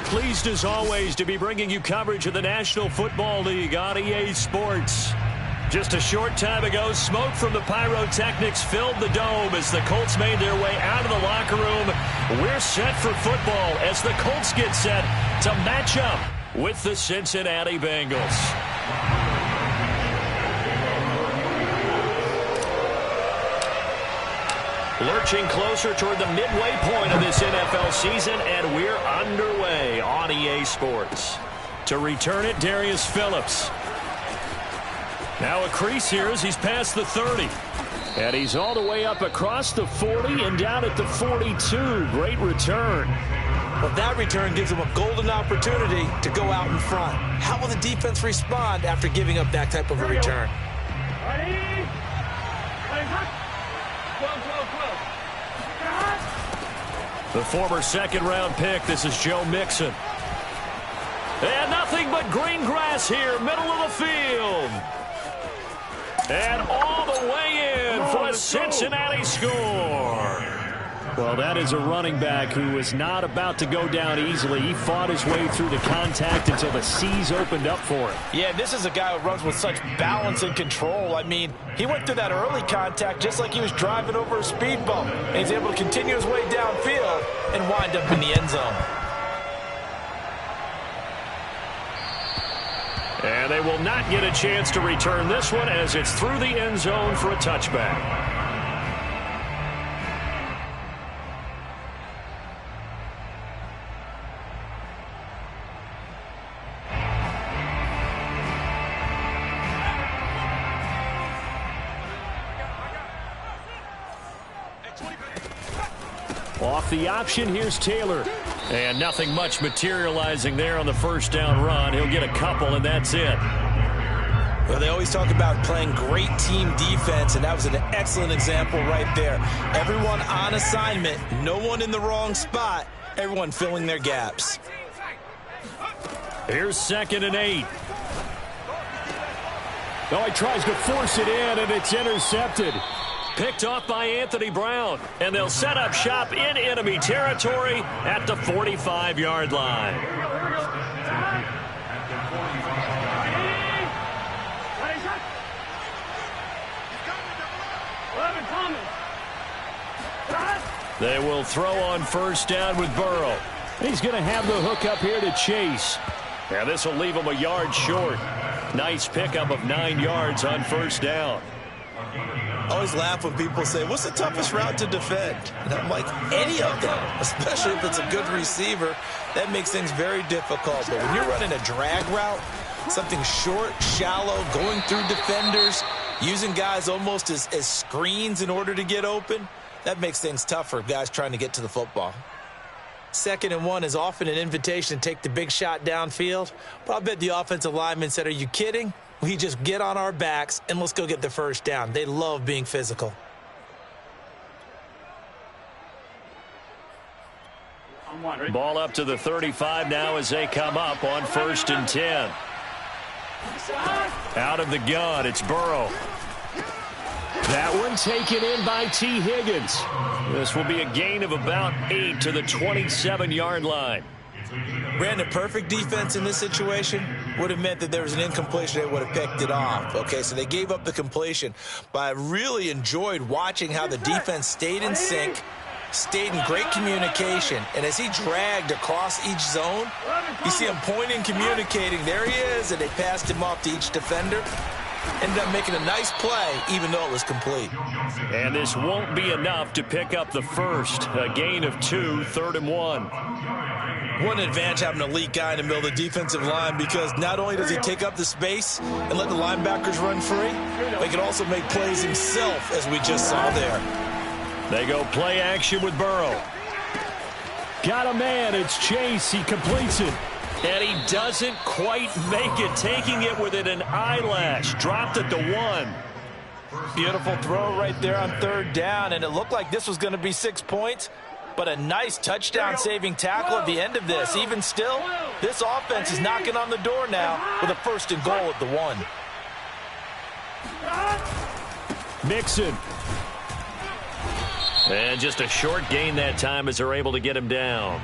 Pleased as always to be bringing you coverage of the National Football League on EA Sports. Just a short time ago, smoke from the pyrotechnics filled the dome as the Colts made their way out of the locker room. We're set for football as the Colts get set to match up with the Cincinnati Bengals. Lurching closer toward the midway point of this NFL season, and we're underway on EA Sports. To return it, Darius Phillips. Now a crease here as he's past the 30. And he's all the way up across the 40 and down at the 42. Great return. Well, that return gives him a golden opportunity to go out in front. How will the defense respond after giving up that type of a return? The former second-round pick, this is Joe Mixon. And nothing but green grass here, middle of the field. And all the way in for a Cincinnati score. Well, that is a running back who was not about to go down easily. He fought his way through the contact until the seas opened up for him. Yeah, this is a guy who runs with such balance and control. I mean, he went through that early contact just like he was driving over a speed bump. And he's able to continue his way downfield and wind up in the end zone. And they will not get a chance to return this one as it's through the end zone for a touchback. Off the option, here's Taylor. And nothing much materializing there on the first down run. He'll get a couple, and that's it. Well, they always talk about playing great team defense, and that was an excellent example right there. Everyone on assignment, no one in the wrong spot, everyone filling their gaps. Here's 2nd and 8. Oh, he tries to force it in, and it's intercepted. Picked off by Anthony Brown, and they'll set up shop in enemy territory at the 45-yard line. They will throw on first down with Burrow. He's going to have the hook up here to Chase. And this will leave him a yard short. Nice pickup of 9 yards on first down. I always laugh when people say, what's the toughest route to defend? And I'm like, any of them, especially if it's a good receiver. That makes things very difficult. But when you're running a drag route, something short, shallow, going through defenders, using guys almost as screens in order to get open, that makes things tough for guys trying to get to the football. 2nd and 1 is often an invitation to take the big shot downfield. But I bet the offensive lineman said, are you kidding? We just get on our backs and let's go get the first down. They love being physical. Ball up to the 35 now as they come up on 1st and 10. Out of the gun, it's Burrow. That one taken in by T. Higgins. This will be a gain of about 8 to the 27-yard line. Brandon, perfect defense in this situation would have meant that there was an incompletion. They would have picked it off. Okay, so they gave up the completion. But I really enjoyed watching how the defense stayed in sync, stayed in great communication. And as he dragged across each zone, you see him pointing, communicating. There he is, and they passed him off to each defender. Ended up making a nice play, even though it was complete. And this won't be enough to pick up the first. A gain of 2, 3rd and 1. What an advantage having an elite guy in the middle of the defensive line, because not only does he take up the space and let the linebackers run free, but he can also make plays himself, as we just saw there. They go play action with Burrow. Got a man, it's Chase, he completes it. And he doesn't quite make it, taking it within an eyelash. Dropped at the 1. Beautiful throw right there on 3rd down, and it looked like this was going to be 6 points. But a nice touchdown-saving tackle at the end of this. Even still, this offense is knocking on the door now with a 1st and goal at the 1. Mixon. And just a short gain that time as they're able to get him down.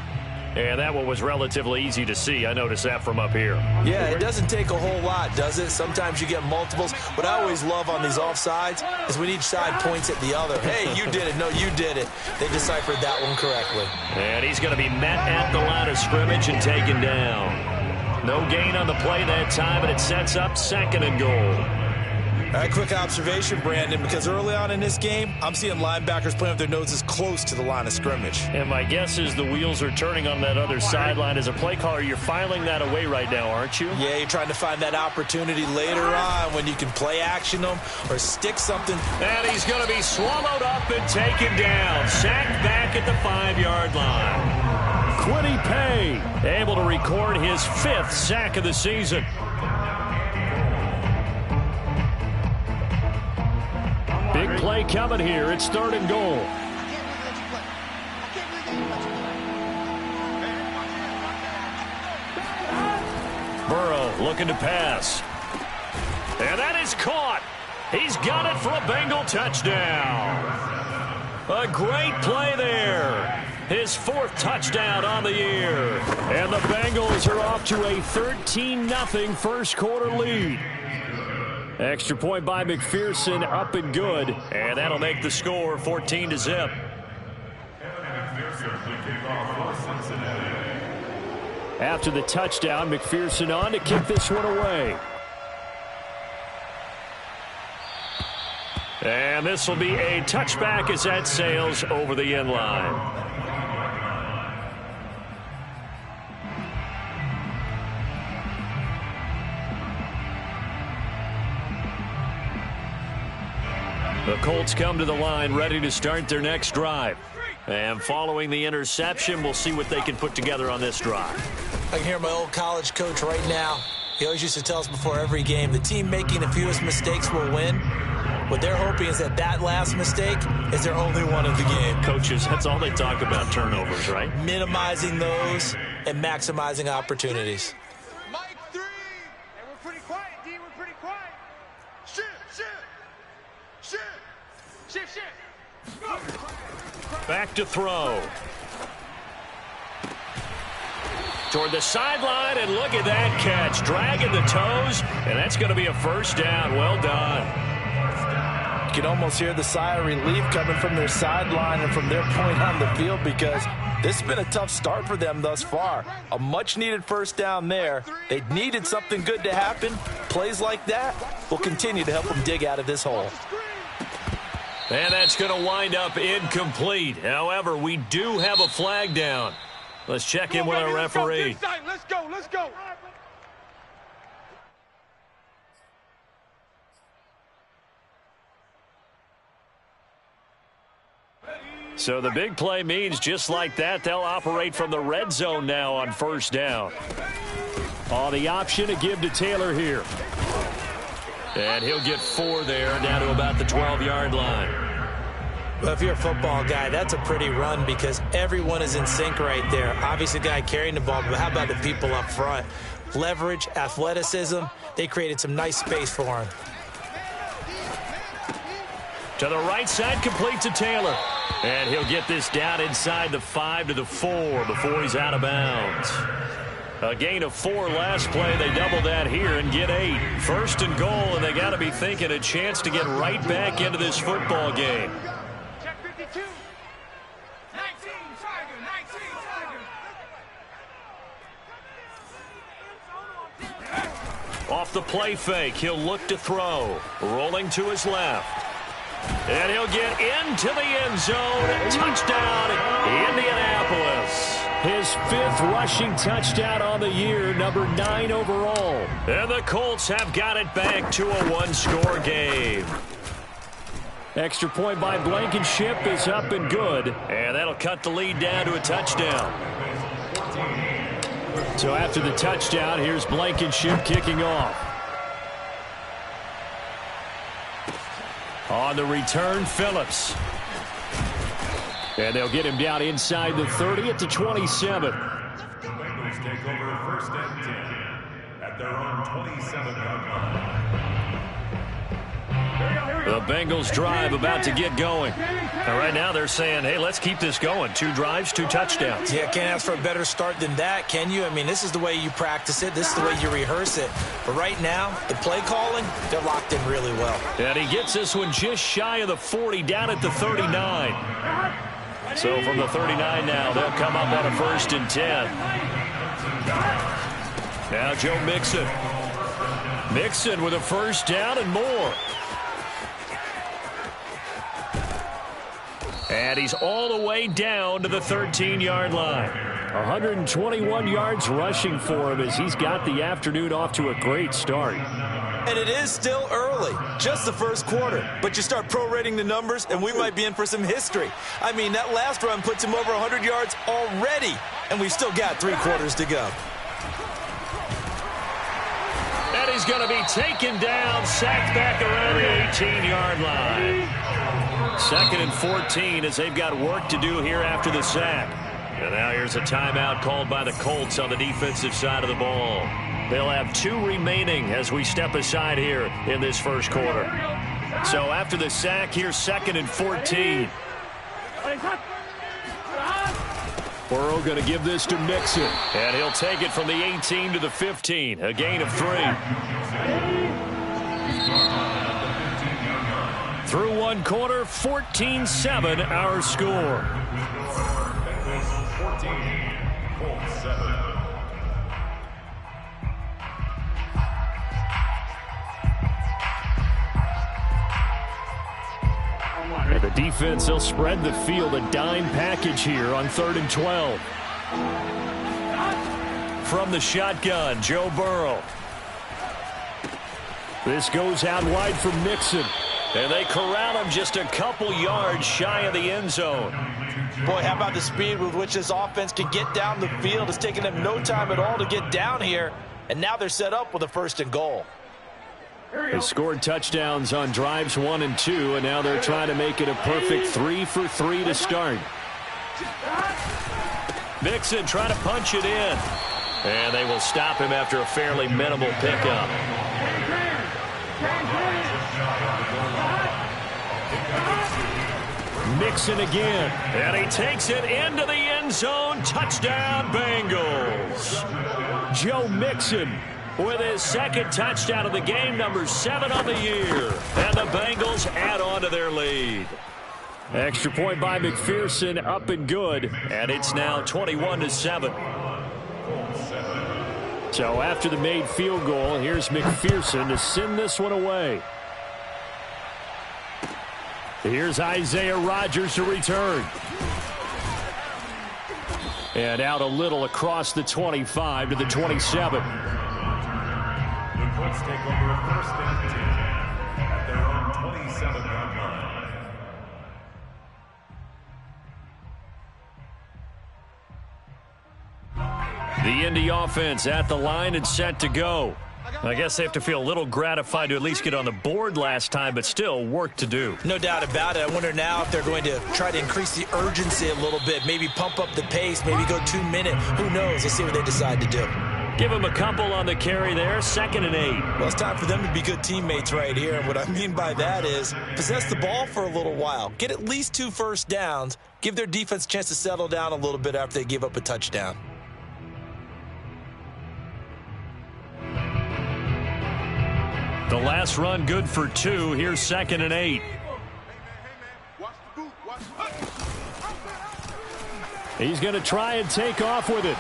And that one was relatively easy to see. I noticed that from up here. Yeah, it doesn't take a whole lot, does it? Sometimes you get multiples. What I always love on these offsides is when each side points at the other. Hey, you did it. No, you did it. They deciphered that one correctly. And he's going to be met at the line of scrimmage and taken down. No gain on the play that time, and it sets up 2nd and goal. All right, quick observation, Brandon, because early on in this game, I'm seeing linebackers playing with their noses close to the line of scrimmage. And my guess is the wheels are turning on that other sideline. As a play caller, you're filing that away right now, aren't you? Yeah, you're trying to find that opportunity later on when you can play action them or stick something. And he's going to be swallowed up and taken down. Sacked back at the 5-yard line. Kwity Paye able to record his 5th sack of the season. Big play coming here. It's 3rd and goal. Burrow looking to pass. And that is caught. He's got it for a Bengal touchdown. A great play there. His 4th touchdown on the year. And the Bengals are off to a 13-0 first quarter lead. Extra point by McPherson, up and good. And that'll make the score 14-0. After the touchdown, McPherson on to kick this one away. And this will be a touchback as that sails over the end line. The Colts come to the line ready to start their next drive. And following the interception, we'll see what they can put together on this drive. I can hear my old college coach right now. He always used to tell us before every game, the team making the fewest mistakes will win. What they're hoping is that that last mistake is their only one of the game. Coaches, that's all they talk about, turnovers, right? Minimizing those and maximizing opportunities. Mike 3. And we're pretty quiet, D. We're pretty quiet. Shift. Back to throw. Toward the sideline, and look at that catch. Dragging the toes, and that's going to be a first down. Well done. You can almost hear the sigh of relief coming from their sideline and from their point on the field because this has been a tough start for them thus far. A much-needed first down there. They needed something good to happen. Plays like that will continue to help them dig out of this hole. And that's going to wind up incomplete. However, we do have a flag down. Let's check in with our referee. Let's go. So the big play means just like that, they'll operate from the red zone now on first down. On the option to give to Taylor here. And he'll get 4 there, down to about the 12-yard line. Well, if you're a football guy, that's a pretty run because everyone is in sync right there. Obviously, the guy carrying the ball, but how about the people up front? Leverage, athleticism, they created some nice space for him. To the right side, complete to Taylor. And he'll get this down inside the 5 to the 4 before he's out of bounds. A gain of 4 last play. They double that here and get 8. First and goal, and they got to be thinking a chance to get right back into this football game. Check 52. 19, Tiger. Off the play fake, he'll look to throw. Rolling to his left. And he'll get into the end zone. Touchdown, Indianapolis. His 5th rushing touchdown on the year, number 9 overall. And the Colts have got it back to a 1-score game. Extra point by Blankenship is up and good. And that'll cut the lead down to a touchdown. So after the touchdown, here's Blankenship kicking off. On the return, Phillips. And they'll get him down inside the 30 at the 27. Bengals take over first and 10 at their own 27-yard line. The Bengals drive about to get going. And right now they're saying, hey, let's keep this going. 2 drives, 2 touchdowns. Yeah, can't ask for a better start than that, can you? I mean, this is the way you practice it. This is the way you rehearse it. But right now, the play calling, they're locked in really well. And he gets this one just shy of the 40, down at the 39. So from the 39 now, they'll come up on a 1st and 10. Now Joe Mixon. Mixon with a 1st down and more. And he's all the way down to the 13-yard line. 121 yards rushing for him as he's got the afternoon off to a great start. And it is still early, just the first quarter. But you start prorating the numbers, and we might be in for some history. I mean, that last run puts him over 100 yards already, and we've still got 3 quarters to go. And he's going to be taken down, sacked back around the 18-yard line. 2nd and 14 as they've got work to do here after the sack. And now here's a timeout called by the Colts on the defensive side of the ball. They'll have 2 remaining as we step aside here in this first quarter. So after the sack, here's 2nd and 14. Burrow going to give this to Mixon. And he'll take it from the 18 to the 15. A gain of 3. Through 1 quarter, 14-7 our score. Bengals 14, Colts 7. The defense, they'll spread the field, a dime package here on 3rd and 12. From the shotgun, Joe Burrow. This goes out wide for Mixon. And they corral him just a couple yards shy of the end zone. Boy, how about the speed with which this offense can get down the field? It's taken them no time at all to get down here. And now they're set up with a 1st and goal. They scored touchdowns on drives 1 and 2, and now they're trying to make it a perfect 3 for 3 to start. Mixon trying to punch it in. And they will stop him after a fairly minimal pickup. Mixon again, and he takes it into the end zone. Touchdown, Bengals. Joe Mixon with his 2nd touchdown of the game, number 7 on the year. And the Bengals add on to their lead. Extra point by McPherson, up and good, and it's now 21-7. So after the made field goal, here's McPherson to send this one away. Here's Isaiah Rodgers to return. And out a little across the 25 to the 27. The Colts take over a 1st and 10 at their own 27-yard line. The Indy offense at the line and set to go. I guess they have to feel a little gratified to at least get on the board last time, but still work to do. No doubt about it. I wonder now if they're going to try to increase the urgency a little bit, maybe pump up the pace, maybe go 2 minute. Who knows? Let's see what they decide to do. Give them a couple on the carry there, 2nd and 8. Well, it's time for them to be good teammates right here. And what I mean by that is possess the ball for a little while. Get at least 2 first downs. Give their defense a chance to settle down a little bit after they give up a touchdown. The last run good for 2. Here's 2nd and 8. He's going to try and take off with it.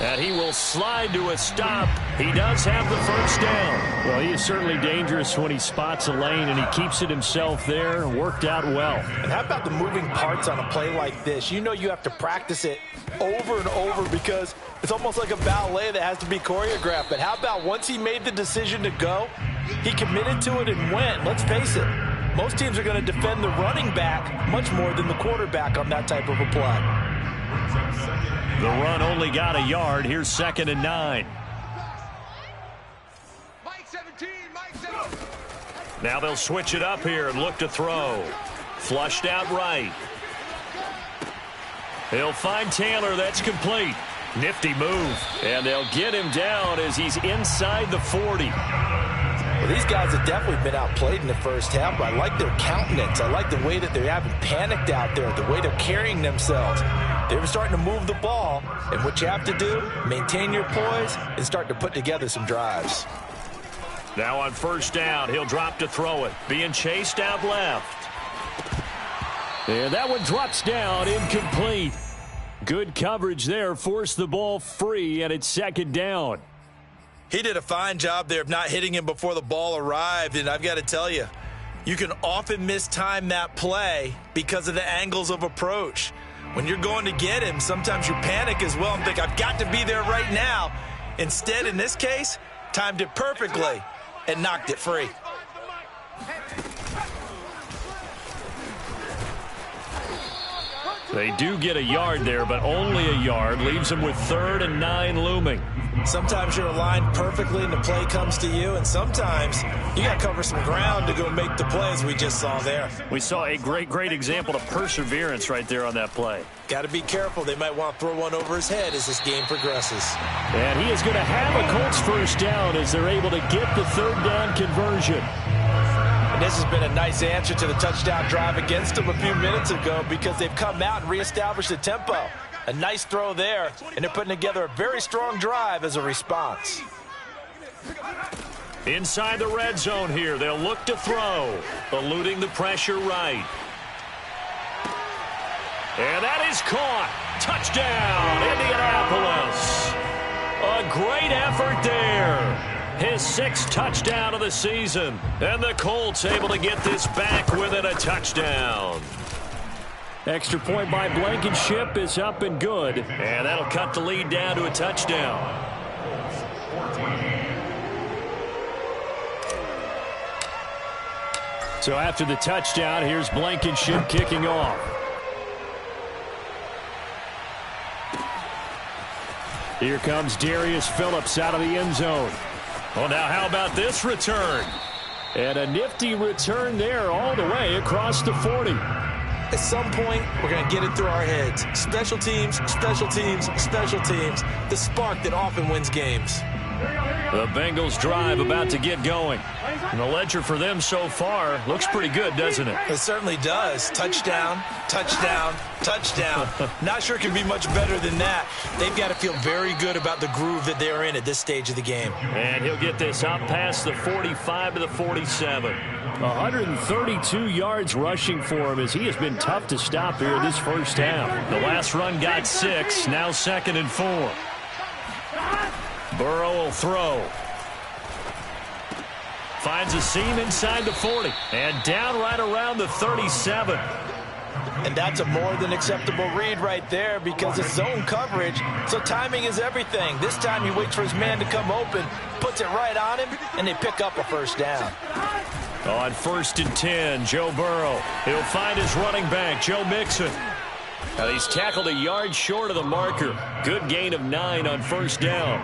And he will slide to a stop. He does have the 1st down. Well, he is certainly dangerous when he spots a lane, and he keeps it himself there. Worked out well. And how about the moving parts on a play like this? You know you have to practice it over and over because it's almost like a ballet that has to be choreographed. But how about once he made the decision to go, he committed to it and went. Let's face it, most teams are going to defend the running back much more than the quarterback on that type of a play. The run only got a yard. Here's 2nd and 9. Mike 17, Mike 17. Now they'll switch it up here and look to throw. Flushed out right. He'll find Taylor. That's complete. Nifty move. And they'll get him down as he's inside the 40. Well, these guys have definitely been outplayed in the first half, but I like their countenance. I like the way that they haven't panicked out there, the way they're carrying themselves. They're starting to move the ball, and what you have to do, maintain your poise and start to put together some drives. Now on first down, he'll drop to throw it. Being chased out left. And that one drops down, incomplete. Good coverage there, forced the ball free, and it's second down. He did a fine job there of not hitting him before the ball arrived, and I've got to tell you, you can often mistime that play because of the angles of approach. When you're going to get him, sometimes you panic as well and think, I've got to be there right now. Instead, in this case, timed it perfectly and knocked it free. They do get a yard there, but only a yard. Leaves them with 3rd and 9 looming. Sometimes you're aligned perfectly and the play comes to you, and sometimes you got to cover some ground to go make the play, as we just saw there. We saw a great example of perseverance right there on that play. Got to be careful. They might want to throw one over his head as this game progresses. And he is going to have a Colts first down as they're able to get the 3rd down conversion. And this has been a nice answer to the touchdown drive against them a few minutes ago because they've come out and reestablished the tempo. A nice throw there, and they're putting together a very strong drive as a response. Inside the red zone here, they'll look to throw, eluding the pressure right. And that is caught. Touchdown, Indianapolis. A great effort there. His 6th touchdown of the season. And the Colts able to get this back within a touchdown. Extra point by Blankenship is up and good. And that'll cut the lead down to a touchdown. So after the touchdown, here's Blankenship kicking off. Here comes Darius Phillips out of the end zone. Well, now how about this return? And a nifty return there all the way across the 40. At some point, we're going to get it through our heads. Special teams, special teams, special teams. The spark that often wins games. The Bengals drive about to get going. And the ledger for them so far looks pretty good, doesn't it? It certainly does. Touchdown, touchdown, touchdown. Not sure it can be much better than that. They've got to feel very good about the groove that they're in at this stage of the game. And he'll get this up past the 45 to the 47. 132 yards rushing for him as he has been tough to stop here this first half. The last run got 6, now 2nd and 4. Burrow will throw. Finds a seam inside the 40. And down right around the 37. And that's a more than acceptable read right there because it's zone coverage, so timing is everything. This time he waits for his man to come open, puts it right on him, and they pick up a first down. On 1st and 10, Joe Burrow. He'll find his running back, Joe Mixon. Now he's tackled a yard short of the marker. Good gain of 9 on first down.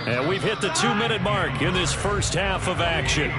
And we've hit the 2-minute mark in this first half of action.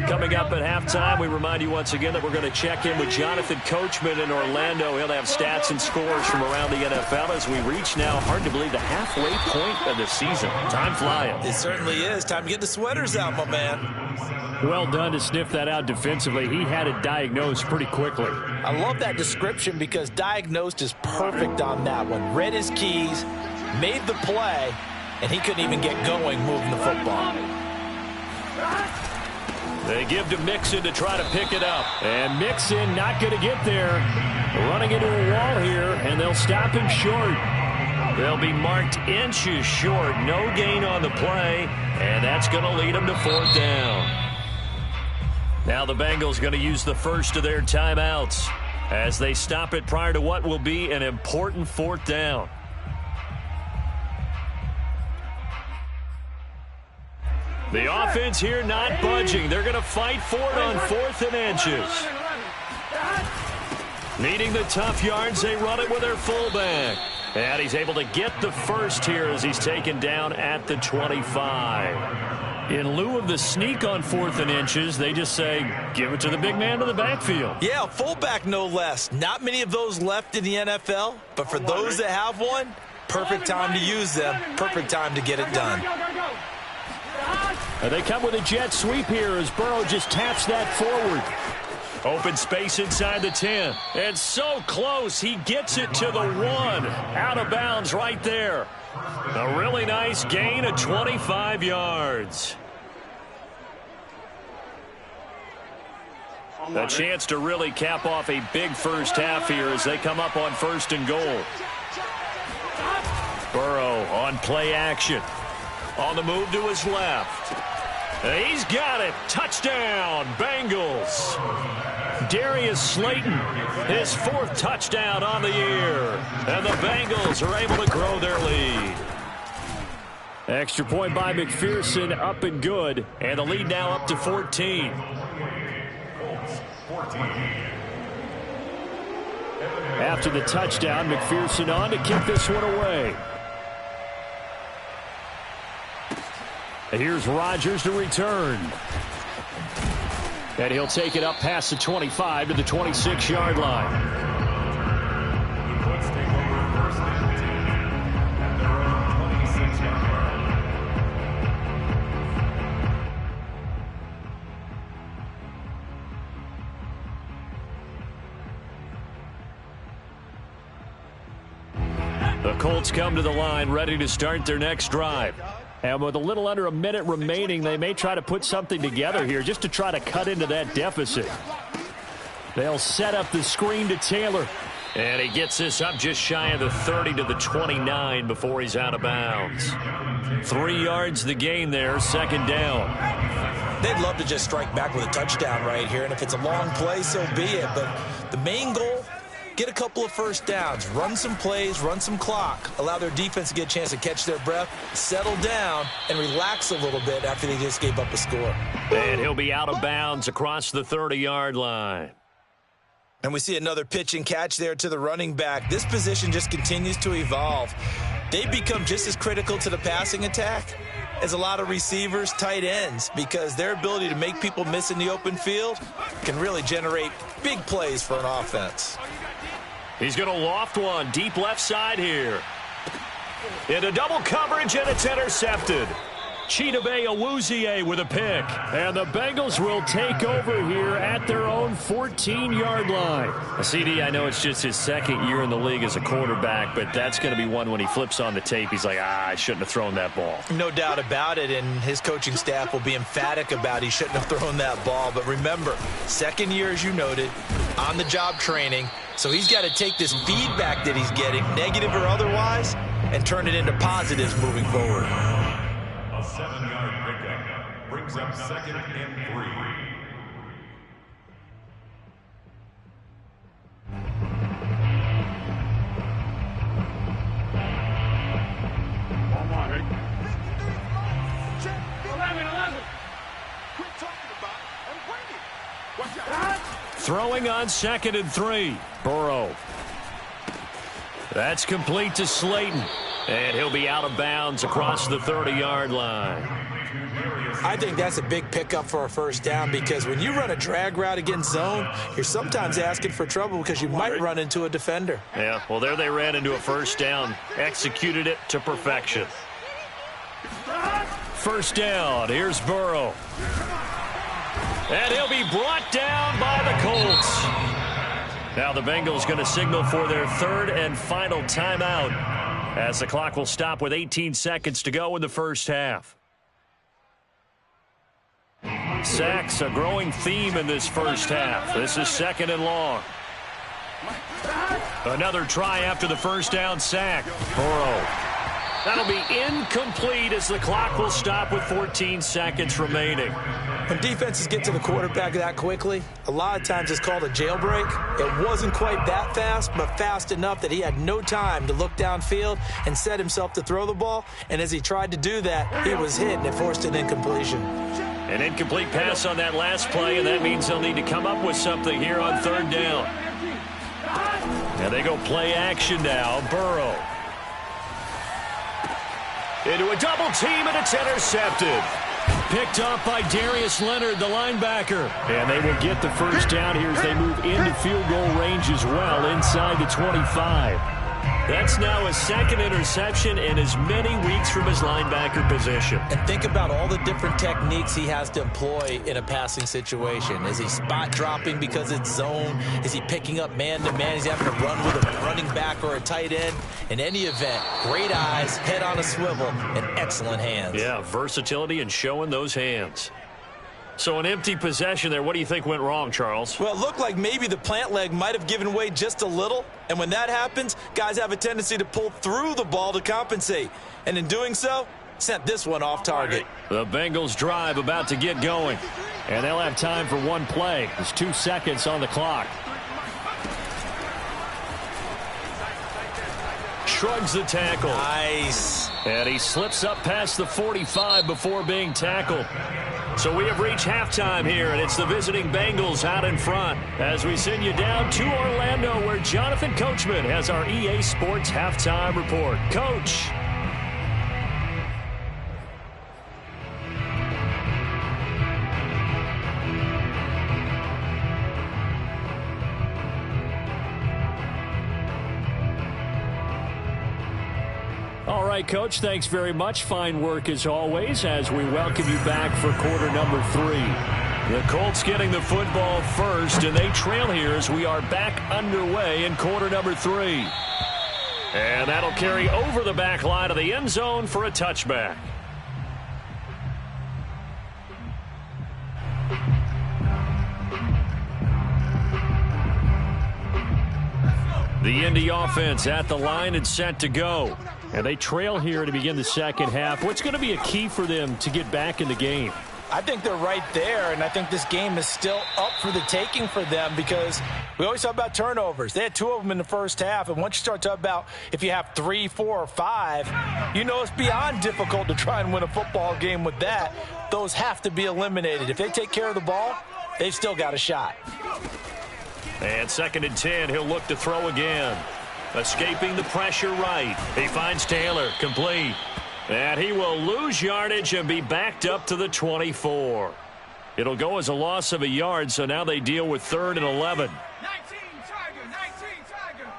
Coming up at halftime, we remind you once again that we're going to check in with Jonathan Coachman in Orlando. He'll have stats and scores from around the NFL as we reach now, hard to believe, the halfway point of the season. Time flying. It certainly is. Time to get the sweaters out, my man. Well done to sniff that out defensively. He had it diagnosed pretty quickly. I love that description because diagnosed is perfect on that one. Read his keys, made the play, and he couldn't even get going moving the football. They give to Mixon to try to pick it up. And Mixon not going to get there. Running into a wall here, and they'll stop him short. They'll be marked inches short. No gain on the play, and that's going to lead them to 4th down. Now the Bengals going to use the first of their timeouts as they stop it prior to what will be an important 4th down. The offense here not budging. They're going to fight for it on 4th and inches. Needing the tough yards, they run it with their fullback. And he's able to get the first here as he's taken down at the 25. In lieu of the sneak on 4th and inches, they just say, give it to the big man to the backfield. Yeah, fullback no less. Not many of those left in the NFL, but for those that have one, perfect time to use them, perfect time to get it done. And they come with a jet sweep here as Burrow just taps that forward. Open space inside the 10. And so close, he gets it to the 1. Out of bounds right there. A really nice gain of 25 yards. A chance to really cap off a big first half here as they come up on 1st and goal. Burrow on play action. On the move to his left. He's got it. Touchdown, Bengals. Darius Slayton, his 4th touchdown on the year. And the Bengals are able to grow their lead. Extra point by McPherson, up and good. And the lead now up to 14. After the touchdown, McPherson on to kick this one away. And here's Rodgers to return. And he'll take it up past the 25 to the 26-yard line. The Colts take over 1st and 10 at their own 26-yard line. The Colts come to the line ready to start their next drive. And with a little under a minute remaining, they may try to put something together here just to try to cut into that deficit. They'll set up the screen to Taylor. And he gets this up just shy of the 30 to the 29 before he's out of bounds. 3 yards the gain there, 2nd down. They'd love to just strike back with a touchdown right here, and if it's a long play, so be it. But the main goal, get a couple of first downs, run some plays, run some clock, allow their defense to get a chance to catch their breath, settle down, and relax a little bit after they just gave up a score. And he'll be out of bounds across the 30-yard line. And we see another pitch and catch there to the running back. This position just continues to evolve. They become just as critical to the passing attack as a lot of receivers, tight ends, because their ability to make people miss in the open field can really generate big plays for an offense. He's going to loft one deep left side here. Into double coverage, and it's intercepted. Chidobe Awuzie with a pick. And the Bengals will take over here at their own 14-yard line. CD, I know it's just his 2nd year in the league as a quarterback, but that's going to be one when he flips on the tape. He's like, I shouldn't have thrown that ball. No doubt about it, and his coaching staff will be emphatic about he shouldn't have thrown that ball. But remember, 2nd year, as you noted, on-the-job training. So he's got to take this feedback that he's getting, negative or otherwise, and turn it into positives moving forward. A 7-yard pickup brings up 2nd and 3. Throwing on 2nd and 3. Burrow. That's complete to Slayton. And he'll be out of bounds across the 30-yard line. I think that's a big pickup for a first down, because when you run a drag route against zone, you're sometimes asking for trouble because you might run into a defender. Yeah, well, there they ran into a first down. Executed it to perfection. First down. Here's Burrow. And he'll be brought down by the Colts. Now the Bengals going to signal for their 3rd and final timeout as the clock will stop with 18 seconds to go in the first half. Sacks, a growing theme in this first half. This is 2nd and long. Another try after the first down sack. Burrow. That'll be incomplete as the clock will stop with 14 seconds remaining. When defenses get to the quarterback that quickly, a lot of times it's called a jailbreak. It wasn't quite that fast, but fast enough that he had no time to look downfield and set himself to throw the ball. And as he tried to do that, he was hit, and it forced an incompletion. An incomplete pass on that last play, and that means they'll need to come up with something here on 3rd down. And they go play action now. Burrow. into a double team, and it's intercepted. Picked off by Darius Leonard, the linebacker. And they will get the first down here as they move into field goal range as well, inside the 25. That's now his second interception in as many weeks from his linebacker position. And think about all the different techniques he has to employ in a passing situation. Is he spot dropping because it's zone? Is he picking up man-to-man? Is he having to run with a running back or a tight end? In any event, great eyes, head on a swivel, and excellent hands. Yeah, versatility and showing those hands. So an empty possession there. What do you think went wrong, Charles? Well, it looked like maybe the plant leg might have given way just a little. And when that happens, guys have a tendency to pull through the ball to compensate. And in doing so, sent this one off target. The Bengals drive about to get going. And they'll have time for one play. There's 2 seconds on the clock. Shrugs the tackle. Nice. And he slips up past the 45 before being tackled. So we have reached halftime here, and it's the visiting Bengals out in front as we send you down to Orlando, where Jonathan Coachman has our EA Sports Halftime Report. Coach. All right, Coach, thanks very much. Fine work as always as we welcome you back for quarter number 3. The Colts getting the football first, and they trail here as we are back underway in quarter number 3. And that'll carry over the back line of the end zone for a touchback. The Indy offense at the line and set to go. And they trail here to begin the second half. What's going to be a key for them to get back in the game? I think they're right there, and I think this game is still up for the taking for them because we always talk about turnovers. They had 2 of them in the first half, and once you start talking about if you have 3, 4, or 5, you know it's beyond difficult to try and win a football game with that. Those have to be eliminated. If they take care of the ball, they've still got a shot. And 2nd and 10, he'll look to throw again. Escaping the pressure right. He finds Taylor, complete. And he will lose yardage and be backed up to the 24. It'll go as a loss of a yard, so now they deal with 3rd and 11. 19, Tiger, 19, Tiger.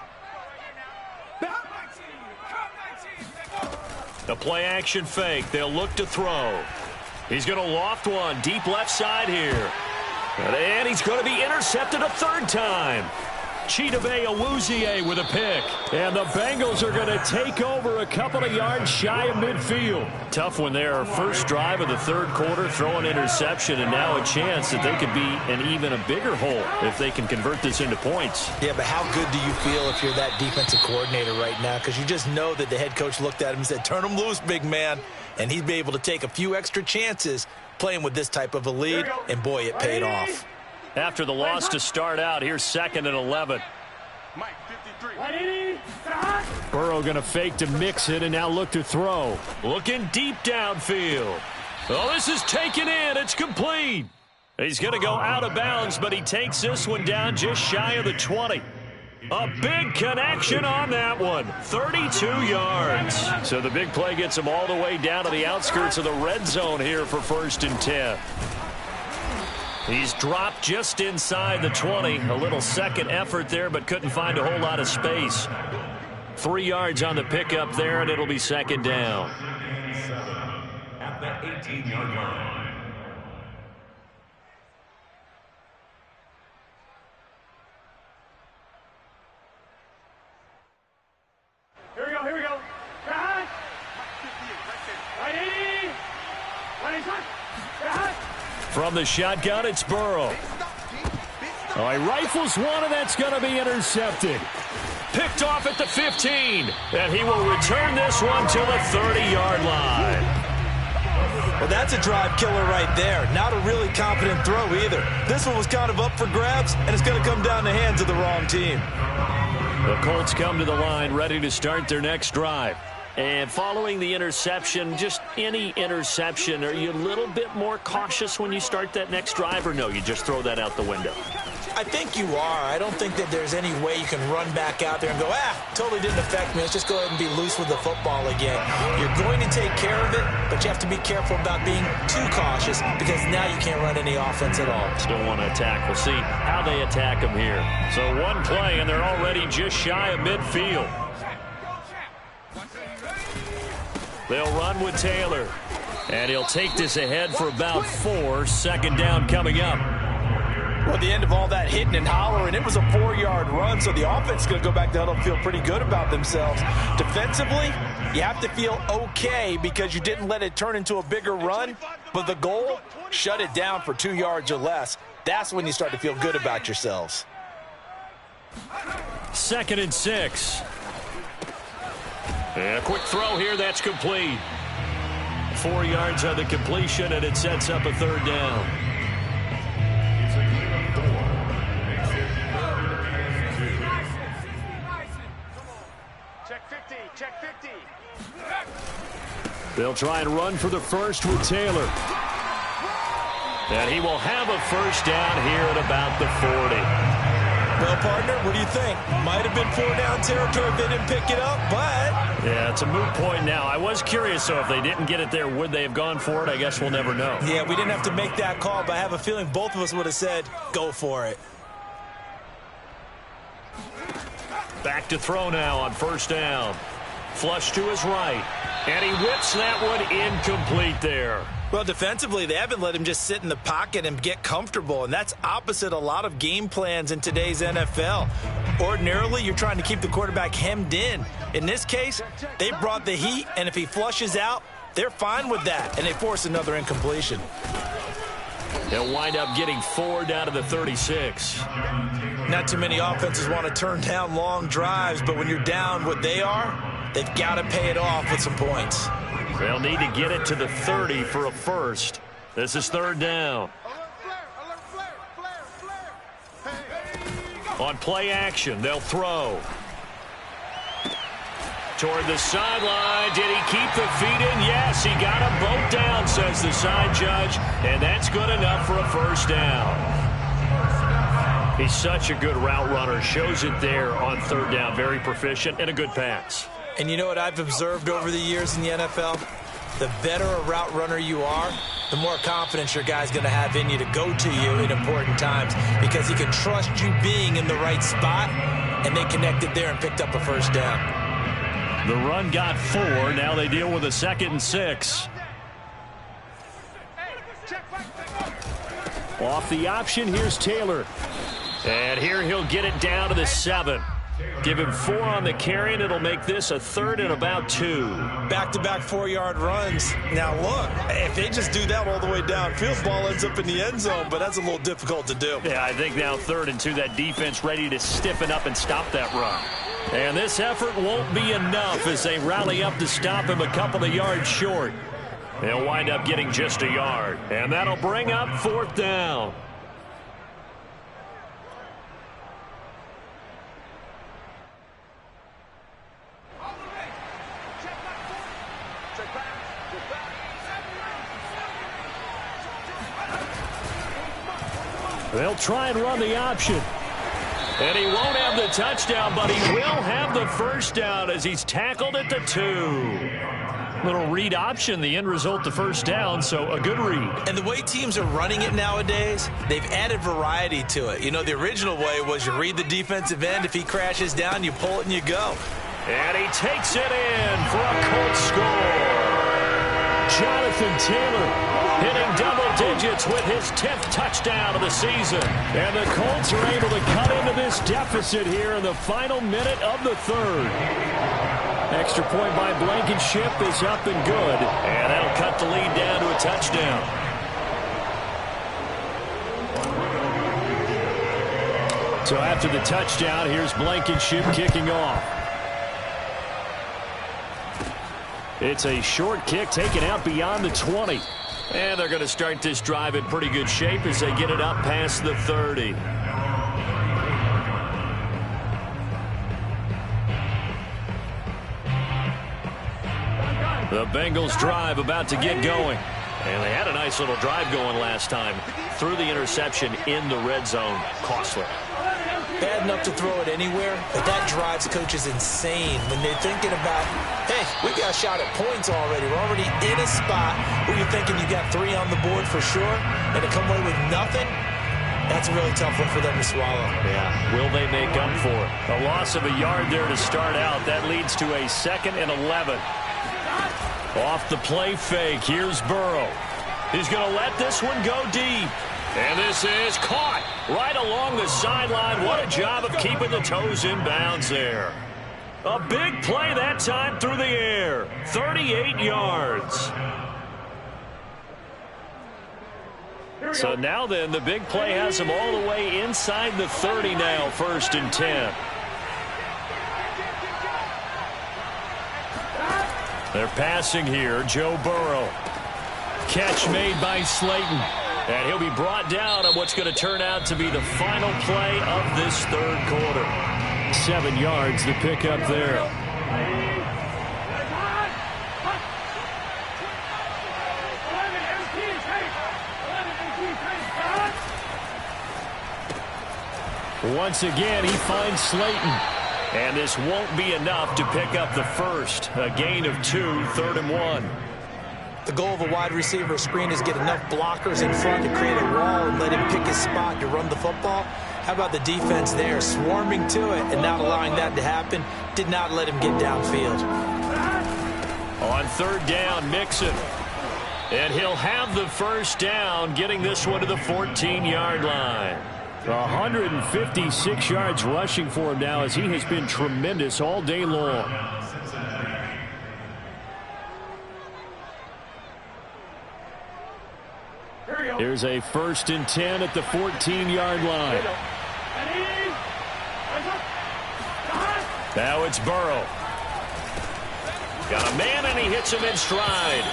The play-action fake. They'll look to throw. He's going to loft one deep left side here. And he's going to be intercepted a 3rd time. Chidobe Awuzie with a pick. And the Bengals are going to take over a couple of yards shy of midfield. Tough one there. First drive of the 3rd quarter, throw an interception, and now a chance that they could be in even a bigger hole if they can convert this into points. Yeah, but how good do you feel if you're that defensive coordinator right now? Because you just know that the head coach looked at him and said, turn him loose, big man. And he'd be able to take a few extra chances playing with this type of a lead, and boy, it paid off. After the loss to start out, here's 2nd and 11. Mike, 53. Burrow going to fake to mix it and now look to throw. Looking deep downfield. Oh, this is taken in. It's complete. He's going to go out of bounds, but he takes this one down just shy of the 20. A big connection on that one. 32 yards. So the big play gets him all the way down to the outskirts of the red zone here for 1st and 10. He's dropped just inside the 20. A little second effort there, but couldn't find a whole lot of space. 3 yards on the pickup there, and it'll be 2nd down. At the 18-yard line. Here we go. Right, 80. 25. From the shotgun, it's Burrow. Oh, he rifles one, and that's going to be intercepted. Picked off at the 15, and he will return this one to the 30-yard line. Well, that's a drive killer right there. Not a really confident throw either. This one was kind of up for grabs, and it's going to come down the hands of the wrong team. The Colts come to the line ready to start their next drive. And following the interception, just any interception, are you a little bit more cautious when you start that next drive, or no, you just throw that out the window? I think you are. I don't think that there's any way you can run back out there and go, totally didn't affect me. Let's just go ahead and be loose with the football again. You're going to take care of it, but you have to be careful about being too cautious because now you can't run any offense at all. Still want to attack. We'll see how they attack him here. So one play, and they're already just shy of midfield. They'll run with Taylor. And he'll take this ahead for about 4. 2nd down coming up. Well, at the end of all that hitting and hollering, it was a 4-yard run, so the offense is going to go back to huddle and feel pretty good about themselves. Defensively, you have to feel okay because you didn't let it turn into a bigger run, but the goal, shut it down for 2 yards or less. That's when you start to feel good about yourselves. 2nd and 6. And a quick throw here, that's complete. 4 yards on the completion, and it sets up a 3rd down. Check 50, check 50. They'll try and run for the first with Taylor. And he will have a 1st down here at about the 40. Well, partner, what do you think? Might have been 4-down territory if they didn't pick it up, but... Yeah, it's a moot point now. I was curious, so if they didn't get it there, would they have gone for it? I guess we'll never know. Yeah, we didn't have to make that call, but I have a feeling both of us would have said, go for it. Back to throw now on 1st down. Flush to his right. And he whips that one incomplete there. Well, defensively, they haven't let him just sit in the pocket and get comfortable, and that's opposite a lot of game plans in today's NFL. Ordinarily, you're trying to keep the quarterback hemmed in. In this case, they brought the heat, and if he flushes out, they're fine with that, and they force another incompletion. They'll wind up getting 4 down to the 36. Not too many offenses want to turn down long drives, but when you're down what they are, they've got to pay it off with some points. They'll need to get it to the 30 for a 1st. This is 3rd down. On play action, they'll throw. Toward the sideline. Did he keep the feet in? Yes, he got them both down, says the side judge. And that's good enough for a 1st down. He's such a good route runner. Shows it there on 3rd down. Very proficient and a good pass. And you know what I've observed over the years in the NFL? The better a route runner you are, the more confidence your guy's going to have in you to go to you in important times because he can trust you being in the right spot, and they connected there and picked up a 1st down. The run got 4. Now they deal with a 2nd and 6. Off the option, here's Taylor. And here he'll get it down to the 7. Give him 4 on the carry, and it'll make this a 3rd and about 2. Back-to-back 4-yard runs. Now, look, if they just do that all the way downfield, ball ends up in the end zone, but that's a little difficult to do. Yeah, I think now 3rd and 2, that defense ready to stiffen up and stop that run. And this effort won't be enough as they rally up to stop him a couple of yards short. They'll wind up getting just a yard, and that'll bring up 4th down. They'll try and run the option. And he won't have the touchdown, but he will have the 1st down as he's tackled at the 2. Little read option, the end result, the 1st down, so a good read. And the way teams are running it nowadays, they've added variety to it. You know, the original way was you read the defensive end. If he crashes down, you pull it and you go. And he takes it in for a Colts score. Jonathan Taylor hitting double digits with his 10th touchdown of the season. And the Colts are able to cut into this deficit here in the final minute of the 3rd. Extra point by Blankenship is up and good. And that'll cut the lead down to a touchdown. So after the touchdown, here's Blankenship kicking off. It's a short kick taken out beyond the 20. And they're going to start this drive in pretty good shape as they get it up past the 30. The Bengals drive about to get going. And they had a nice little drive going last time. threw the interception in the red zone. Costly. Bad enough to throw it anywhere, but that drives coaches insane when they're thinking about, hey, we got a shot at points already. We're already in a spot where you're thinking you got 3 on the board for sure, and to come away with nothing, that's a really tough one for them to swallow. Yeah, will they make up for it? A loss of a yard there to start out. That leads to a 2nd and 11. Off the play fake, here's Burrow. He's going to let this one go deep. And this is caught right along the sideline. What a job of keeping the toes in bounds there. A big play that time through the air. 38 yards. So now then, the big play has them all the way inside the 30 now, 1st and 10. They're passing here, Joe Burrow. Catch made by Slayton. And he'll be brought down on what's going to turn out to be the final play of this 3rd quarter. 7 yards to pick up there. Once again, he finds Slayton. And this won't be enough to pick up the first. A gain of 2, 3rd and 1. The goal of a wide receiver screen is get enough blockers in front to create a wall and let him pick his spot to run the football. How about the defense there, swarming to it and not allowing that to happen? Did not let him get downfield. On 3rd down, Mixon. And he'll have the first down, getting this one to the 14-yard line. 156 yards rushing for him now, as he has been tremendous all day long. Here's a 1st and 10 at the 14-yard line. Now it's Burrow. Got a man, and he hits him in stride.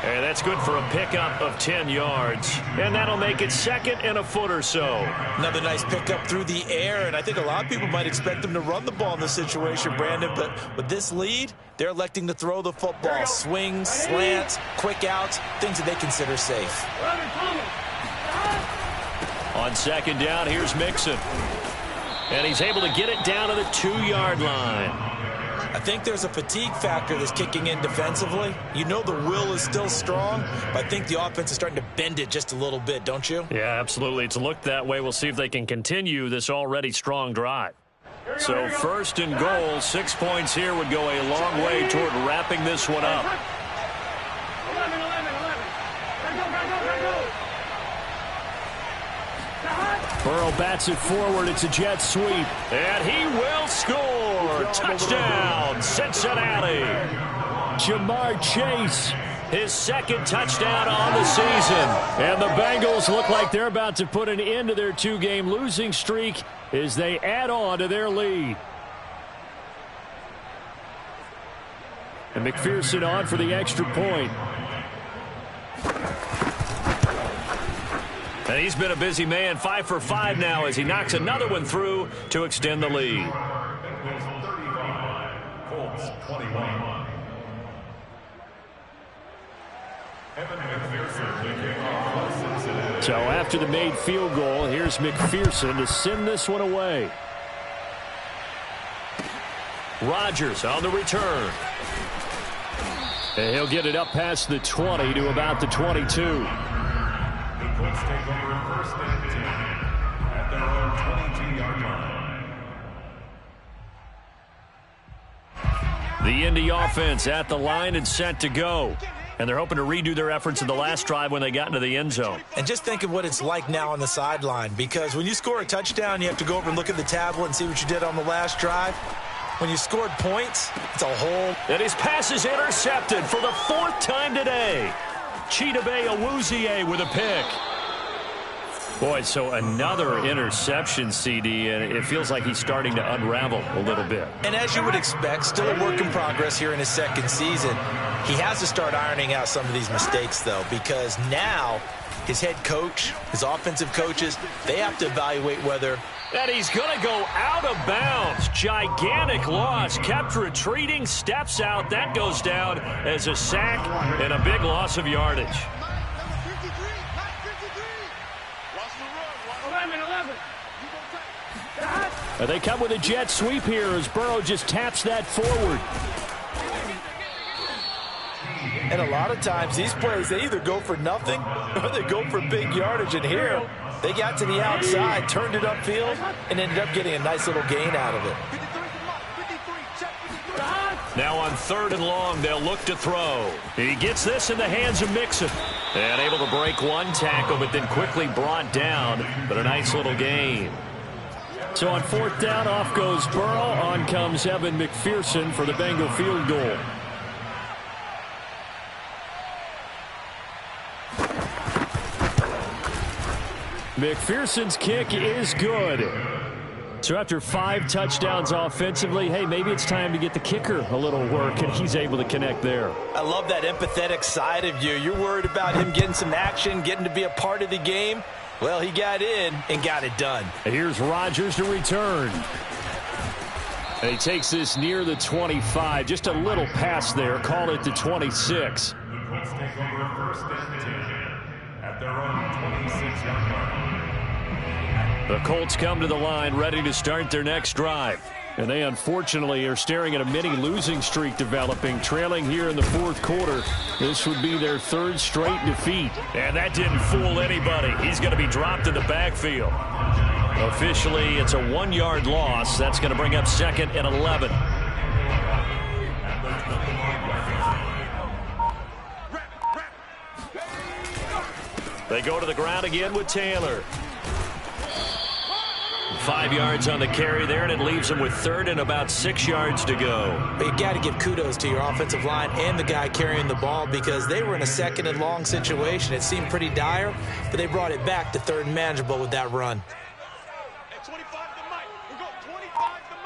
And that's good for a pickup of 10 yards. And that'll make it 2nd and a foot or so. Another nice pickup through the air, and I think a lot of people might expect them to run the ball in this situation, Brandon, but with this lead, they're electing to throw the football. Swings, slants, quick outs, things that they consider safe. On 2nd down, here's Mixon. And he's able to get it down to the 2-yard line. I think there's a fatigue factor that's kicking in defensively. You know the will is still strong, but I think the offense is starting to bend it just a little bit, don't you? Yeah, absolutely. It's looked that way. We'll see if they can continue this already strong drive. So 1st and goal, 6 points here would go a long way toward wrapping this one up. Burrow bats it forward. It's a jet sweep. And he will score. Touchdown, Cincinnati. Jamar Chase, his 2nd touchdown on the season. And the Bengals look like they're about to put an end to their 2-game losing streak as they add on to their lead. And McPherson on for the extra point. And he's been a busy man, 5 for 5 now as he knocks another one through to extend the lead. Colts 21. So after the made field goal, here's McPherson to send this one away. Rodgers on the return. And he'll get it up past the 20 to about the 22. The Colts take over 1st and 10 at their own 22-yard line. The Indy offense at the line and set to go. And they're hoping to redo their efforts in the last drive when they got into the end zone. And just think of what it's like now on the sideline, because when you score a touchdown, you have to go over and look at the tablet and see what you did on the last drive. When you scored points, it's a whole... And his pass is intercepted for the 4th time today. Chidobe Awuzie with a pick. Boy, so another interception, CD, and it feels like he's starting to unravel a little bit. And as you would expect, still a work in progress here in his 2nd season. He has to start ironing out some of these mistakes, though, because now his head coach, his offensive coaches, they have to evaluate whether... And he's going to go out of bounds. Gigantic loss. Kept retreating, steps out. That goes down as a sack and a big loss of yardage. They come with a jet sweep here as Burrow just taps that forward. And a lot of times these plays, they either go for nothing or they go for big yardage. And here, they got to the outside, turned it upfield, and ended up getting a nice little gain out of it. Now on 3rd and long, they'll look to throw. He gets this in the hands of Mixon. And able to break one tackle, but then quickly brought down. But a nice little gain. So on 4th down, off goes Burrow. On comes Evan McPherson for the Bengal field goal. McPherson's kick is good. So after 5 touchdowns offensively, hey, maybe it's time to get the kicker a little work, and he's able to connect there. I love that empathetic side of you. You're worried about him getting some action, getting to be a part of the game. Well, he got in and got it done. Here's Rodgers to return. And he takes this near the 25. Just a little pass there. Call it the 26. The Colts take over 1st and 10 at their own 26-yard line. The Colts come to the line ready to start their next drive. And they unfortunately are staring at a mini losing streak developing, trailing here in the 4th quarter. This would be their 3rd straight defeat. And that didn't fool anybody. He's going to be dropped in the backfield. Officially, it's a 1-yard loss. That's going to bring up 2nd and 11. They go to the ground again with Taylor. 5 yards on the carry there, and it leaves them with 3rd and about 6 yards to go. But you got to give kudos to your offensive line and the guy carrying the ball because they were in a 2nd and long situation. It seemed pretty dire, but they brought it back to 3rd and manageable with that run. At 25 to Mike. We're going 25 to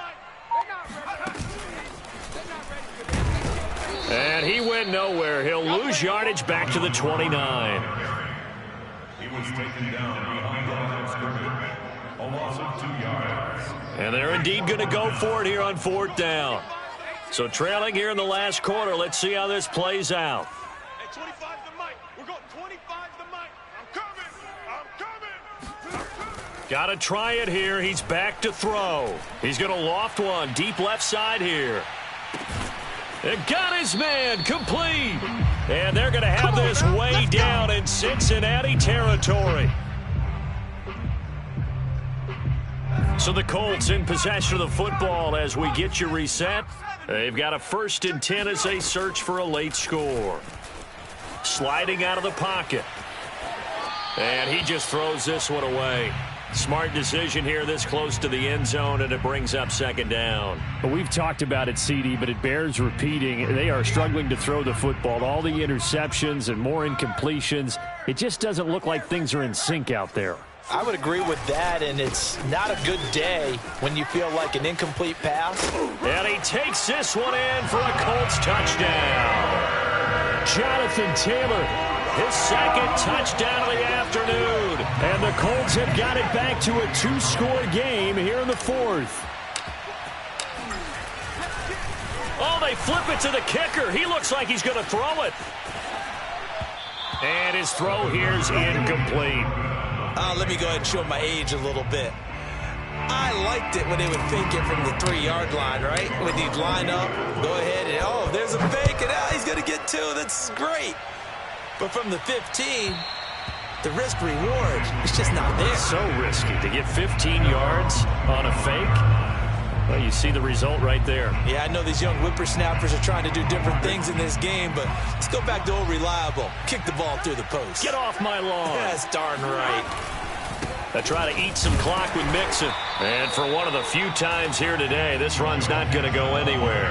Mike. And he went nowhere. He'll lose yardage back to the 29. He was taken down behind the line of scrimmage. A loss of 2 yards. And they're indeed going to go for it here on 4th down. So trailing here in the last quarter. Let's see how this plays out. At 25 to Mike. We're going 25 to Mike. I'm coming. Got to try it here. He's back to throw. He's going to loft one deep left side here. And got his man complete. And they're going to have this way down in Cincinnati territory. So the Colts in possession of the football as we get you reset. They've got a 1st and 10 as they search for a late score. Sliding out of the pocket. And he just throws this one away. Smart decision here this close to the end zone, and it brings up 2nd down. We've talked about it, CD, but it bears repeating. They are struggling to throw the football. All the interceptions and more incompletions. It just doesn't look like things are in sync out there. I would agree with that, and it's not a good day when you feel like an incomplete pass. And he takes this one in for a Colts touchdown. Jonathan Taylor, his 2nd touchdown of the afternoon. And the Colts have got it back to a 2-score game here in the 4th. Oh, they flip it to the kicker. He looks like he's going to throw it. And his throw here's incomplete. Let me go ahead and show my age a little bit. I liked it when they would fake it from the 3-yard line, right? When he'd line up, go ahead, and oh, there's a fake, and he's going to get 2. That's great. But from the 15, the risk-reward is just not there. So risky to get 15 yards on a fake. Well, you see the result right there. Yeah, I know these young whippersnappers are trying to do different things in this game, but let's go back to old reliable. Kick the ball through the post. Get off my lawn. That's darn right. They try to eat some clock with Mixon. And for one of the few times here today, this run's not going to go anywhere.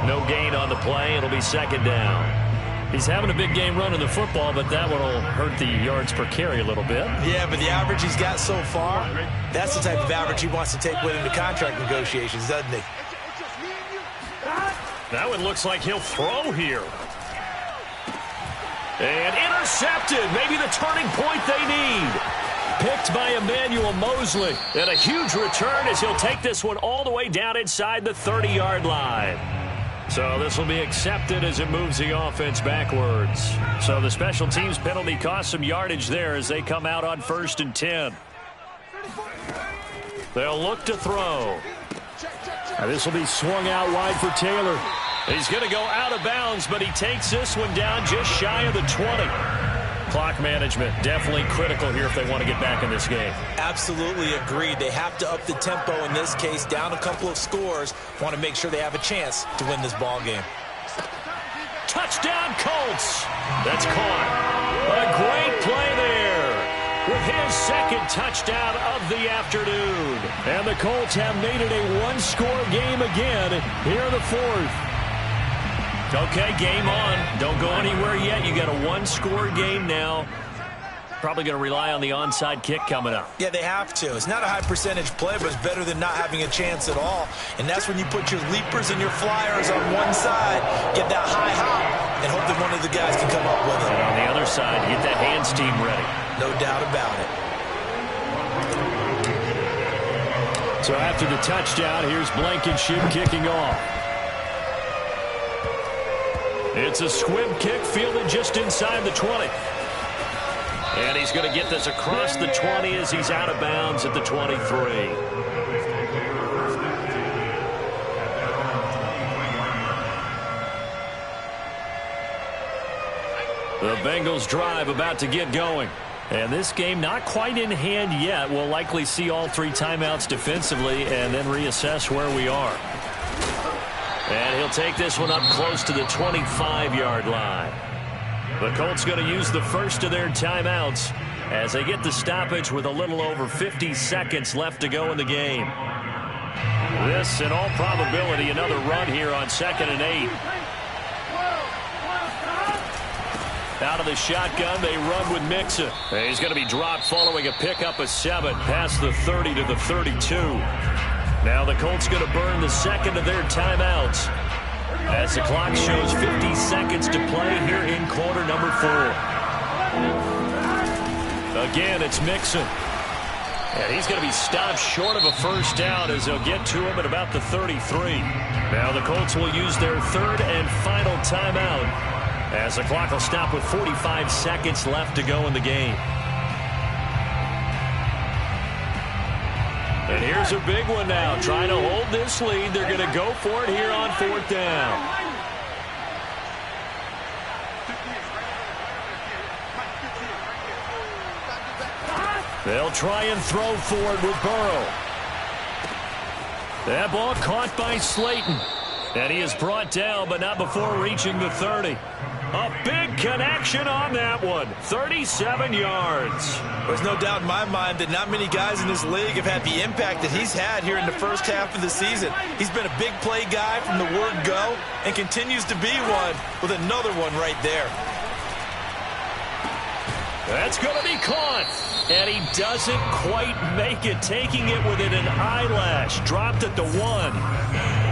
No gain on the play. It'll be 2nd down. He's having a big game running the football, but that one will hurt the yards per carry a little bit. Yeah, but the average he's got so far, that's the type of average he wants to take with him to contract negotiations, doesn't he? That one looks like he'll throw here. And intercepted. Maybe the turning point they need. Picked by Emmanuel Mosley. And a huge return as he'll take this one all the way down inside the 30-yard line. So this will be accepted as it moves the offense backwards. So the special teams penalty cost some yardage there as they come out on 1st and 10. They'll look to throw. This will be swung out wide for Taylor. He's going to go out of bounds, but he takes this one down just shy of the 20. Clock management definitely critical here if they want to get back in this game. Absolutely agreed. They have to up the tempo in this case, down a couple of scores. Want to make sure they have a chance to win this ball game. Touchdown, Colts. That's caught. A great play there with his second touchdown of the afternoon. And the Colts have made it a one-score game again here in the fourth. Okay, game on. Don't go anywhere yet. You got a one-score game now. Probably going to rely on the onside kick coming up. Yeah, they have to. It's not a high-percentage play, but it's better than not having a chance at all. And that's when you put your leapers and your flyers on one side, get that high hop, and hope that one of the guys can come up with it. And on the other side, get that hands team ready. No doubt about it. So after the touchdown, here's Blankenship kicking off. It's a squib kick fielded just inside the 20. And he's going to get this across the 20 as he's out of bounds at the 23. The Bengals drive about to get going. And this game not quite in hand yet. We'll likely see all three timeouts defensively and then reassess where we are. And he'll take this one up close to the 25-yard line. The Colts going to use the first of their timeouts as they get the stoppage with a little over 50 seconds left to go in the game. This, in all probability, another run here on 2nd and 8. Out of the shotgun, they run with Mixon. He's going to be dropped following a pickup of 7 past the 30 to the 32. Now the Colts going to burn the second of their timeouts as the clock shows 50 seconds to play here in quarter number 4. Again, it's Mixon. And he's going to be stopped short of a first down as they'll get to him at about the 33. Now the Colts will use their third and final timeout as the clock will stop with 45 seconds left to go in the game. And here's a big one now. Trying to hold this lead. They're going to go for it here on 4th down. They'll try and throw for it with Burrow. That ball caught by Slayton. And he is brought down, but not before reaching the 30. A big connection on that one. 37 yards. There's no doubt in my mind that not many guys in this league have had the impact that he's had here in the first half of the season. He's been a big play guy from the word go and continues to be one with another one right there. That's going to be caught. And he doesn't quite make it, taking it within an eyelash. Dropped at the 1.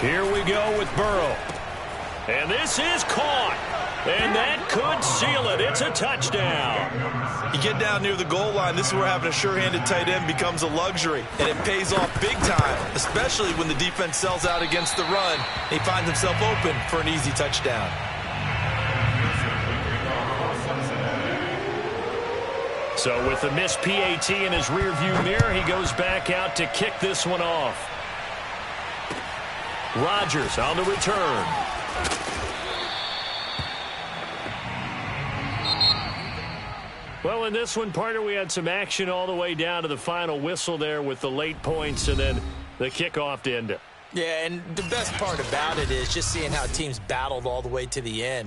Here we go with Burrow. And this is caught. And that could seal it. It's a touchdown. You get down near the goal line, this is where having a sure-handed tight end becomes a luxury. And it pays off big time, especially when the defense sells out against the run. He finds himself open for an easy touchdown. So with the missed PAT in his rearview mirror, he goes back out to kick this one off. Rodgers on the return. Well, in this one, partner, we had some action all the way down to the final whistle there with the late points and then the kickoff to end it. Yeah, and the best part about it is just seeing how teams battled all the way to the end.